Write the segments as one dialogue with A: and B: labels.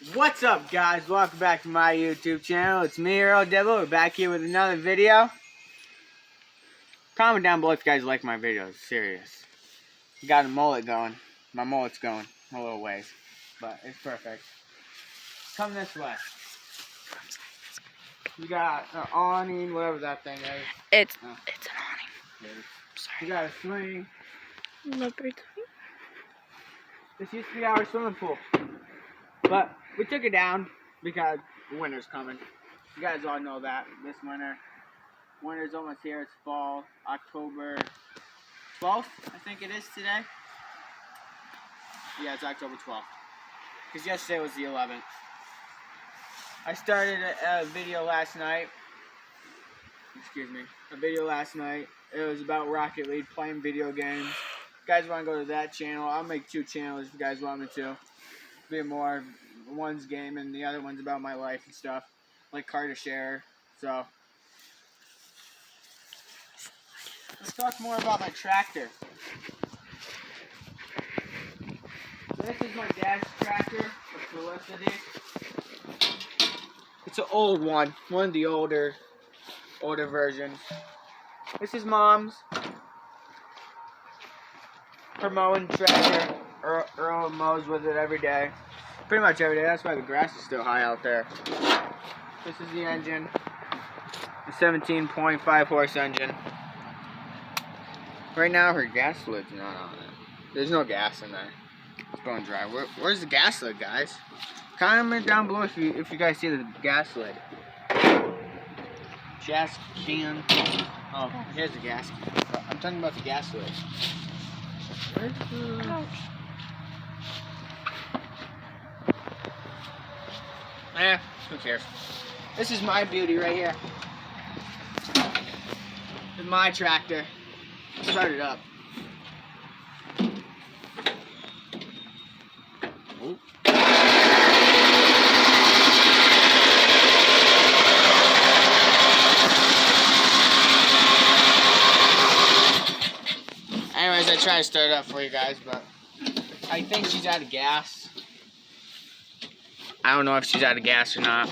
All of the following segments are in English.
A: What's up, guys? Welcome back to my YouTube channel. It's me, Earl Devil. We're back here with another video. Comment down below if you guys like my videos. Serious. Got a mullet going. My mullet's going a little ways, but it's perfect. Come this way. You got an awning, whatever that thing is.
B: It's an awning.
A: Sorry. You got a swing.
B: Leopard.
A: This used to be our swimming pool, but we took it down because winter's coming. You guys all know that this winter. Winter's almost here. It's fall, October 12th, I think it is today. Yeah, it's October 12th. Because yesterday was the 11th. I started a video last night. Excuse me. A video last night. It was about Rocket League, playing video games. If you guys want to go to that channel, I'll make 2 channels if you guys want me to. Be more. One's game and the other one's about my life and stuff. Like car to share. So let's talk more about my tractor. So this is my dad's tractor, a Felicity. It's an old one of the older versions. This is Mom's. Her mowing tractor. Earl mows with it every day. Pretty much every day. That's why the grass is still high out there. This is the engine. The 17.5 horse engine. Right now her gas lid's not on it. There's no gas in there. It's going dry. Where's the gas lid, guys? Comment down below if you guys see the gas lid. Gas can. Oh, here's the gas can. I'm talking about the gas lid. Where's the...
B: Ouch.
A: Who cares? This is my beauty right here. This is my tractor. Start it up. Oh. Anyways, I try to start it up for you guys, but I think she's out of gas. I don't know if she's out of gas or not.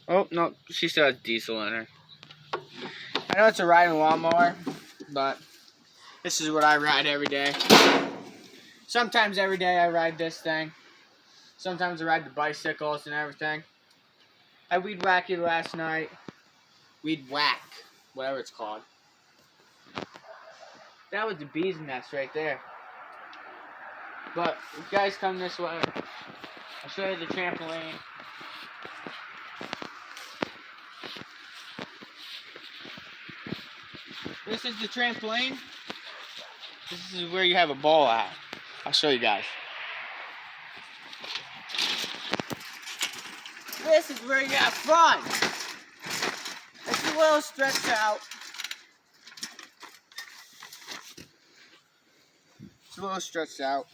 A: Oh, no, she still has diesel in her. I know it's a riding lawnmower, but this is what I ride every day. Sometimes every day I ride this thing. Sometimes I ride the bicycles and everything. I weed whacked it last night. Weed whack, whatever it's called. That was the bee's nest right there. But if you guys come this way, I'll show you the trampoline. This is the trampoline. This is where you have a ball at. I'll show you guys. This is where you have fun. It's a little stretched out. It's a little stretched out.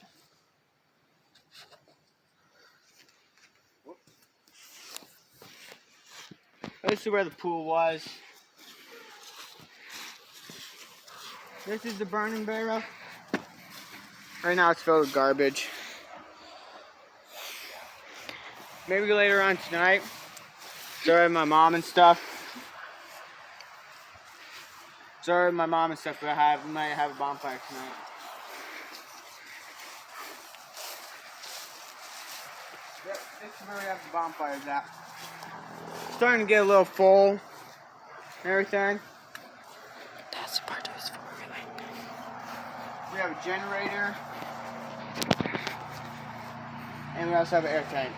A: This is where the pool was. This is the burning barrel. Right now it's filled with garbage. Maybe later on tonight. Sorry, my mom and stuff. Sorry, my mom and stuff. We might have a bonfire tonight. Yep, this is where we have the bonfires at. Starting to get a little full and everything.
B: That's the part that was full, really.
A: We have a generator. And we also have an air tank.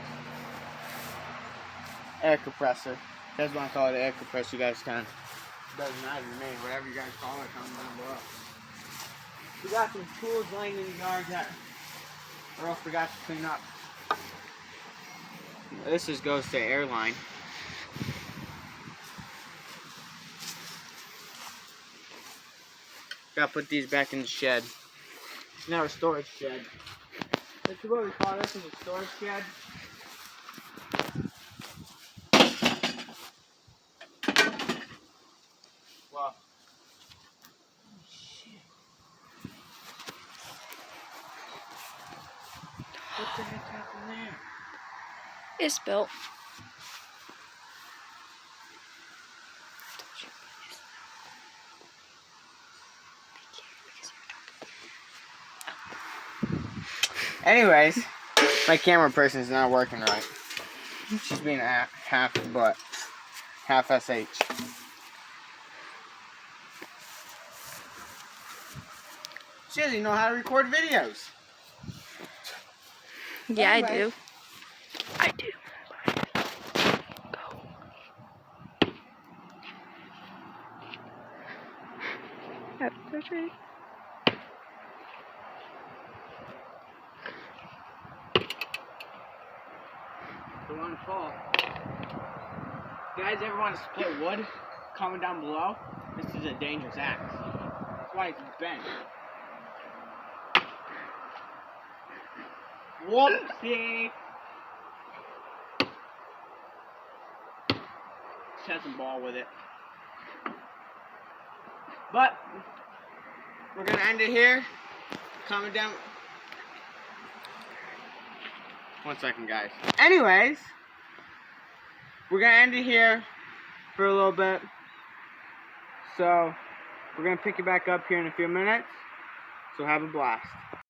A: Air compressor. If you guys want to call it an air compressor, you guys can. It doesn't matter to me. Whatever you guys call it, comment down below. We got some tools laying in the yard that Earl forgot to clean up. This just goes to airline. Gotta put these back in the shed. It's now a storage shed. This is what we call this, is a storage shed. Wow. What the heck happened there?
B: It's built.
A: Anyways, my camera person is not working right. She's being half butt, half SH. She doesn't even know how to record videos.
B: Yeah,
A: Anyway.
B: I do. I do. Go. Happy birthday.
A: Don't want to fall. You guys ever want to split wood? Comment down below. This is a dangerous axe. That's why it's bent. Whoopsie! Just had some ball with it. But we're gonna end it here. Comment down. 1 second, guys. Anyways, we're gonna end it here for a little bit. So we're gonna pick it back up here in a few minutes. So have a blast.